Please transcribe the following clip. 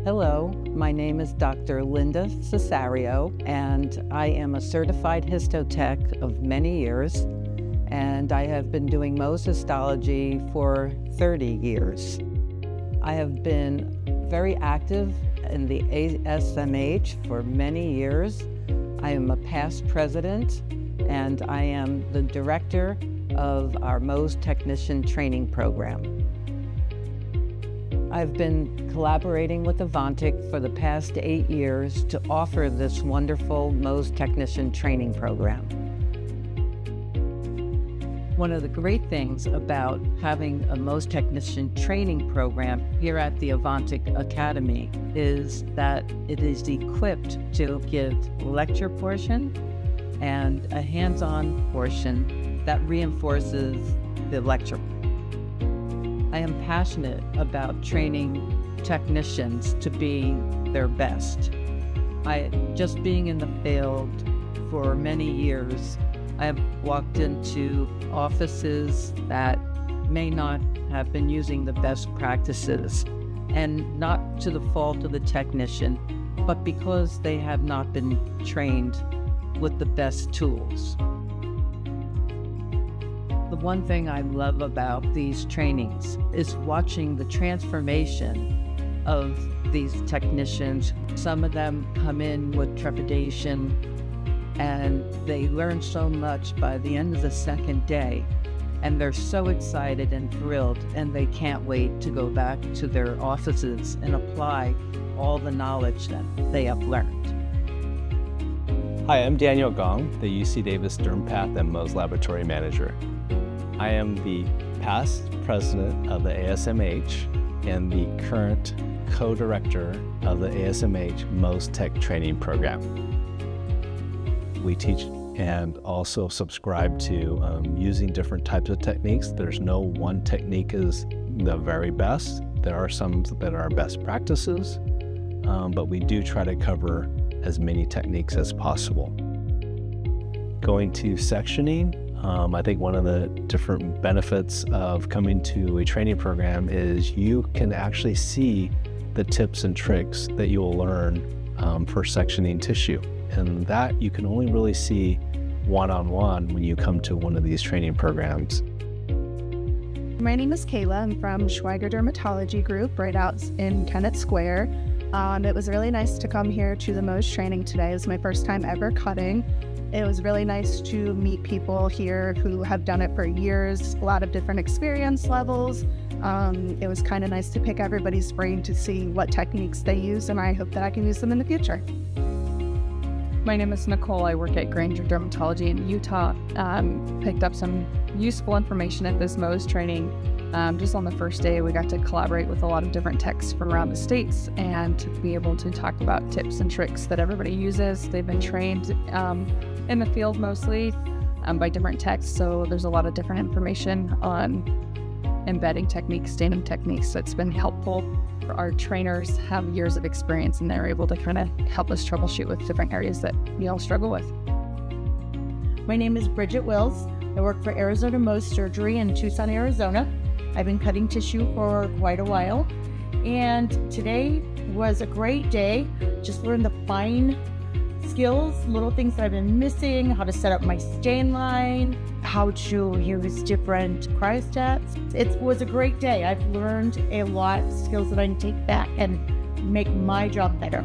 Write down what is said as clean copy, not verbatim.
Hello, my name is Dr. Linda Cesario, and I am a certified histotech of many years, and I have been doing Mohs histology for 30 years. I have been very active in the ASMH for many years. I am a past president, and I am the director of our Mohs Technician Training Program. I've been collaborating with Avantik for the past 8 years to offer this wonderful Mohs Technician Training Program. One of the great things about having a Mohs Technician Training Program here at the Avantik Academy is that it is equipped to give lecture portion and a hands-on portion that reinforces the lecture. I am passionate about training technicians to be their best. Just being in the field for many years, I have walked into offices that may not have been using the best practices, and not to the fault of the technician, but because they have not been trained with the best tools. The one thing I love about these trainings is watching the transformation of these technicians. Some of them come in with trepidation and they learn so much by the end of the second day, and they're so excited and thrilled, and they can't wait to go back to their offices and apply all the knowledge that they have learned. Hi, I'm Daniel Gong, the UC Davis Dermpath and Mohs Laboratory Manager. I am the past president of the ASMH and the current co-director of the ASMH Mohs Tech Training Program. We teach and also subscribe to using different types of techniques. There's no one technique is the very best. There are some that are best practices, but we do try to cover as many techniques as possible. Going to sectioning, I think one of the different benefits of coming to a training program is you can actually see the tips and tricks that you will learn for sectioning tissue. And that you can only really see one-on-one when you come to one of these training programs. My name is Kayla. I'm from Schweiger Dermatology Group right out in Kennett Square. It was really nice to come here to the Mohs training today. It was my first time ever cutting. It was really nice to meet people here who have done it for years, a lot of different experience levels. It was kind of nice to pick everybody's brain to see what techniques they use, and I hope that I can use them in the future. My name is Nicole. I work at Granger Dermatology in Utah. Picked up some useful information at this Mohs training. Just on the first day, we got to collaborate with a lot of different techs from around the states and to be able to talk about tips and tricks that everybody uses. They've been trained in the field mostly by different techs, so there's a lot of different information on embedding techniques, stand-up techniques. That's been helpful. Our trainers have years of experience, and they're able to kind of help us troubleshoot with different areas that we all struggle with. My name is Bridget Wills. I work for Arizona Mohs Surgery in Tucson, Arizona. I've been cutting tissue for quite a while, and today was a great day. Just learned the fine skills, little things that I've been missing, how to set up my stain line, how to use different cryostats. It was a great day. I've learned a lot of skills that I can take back and make my job better.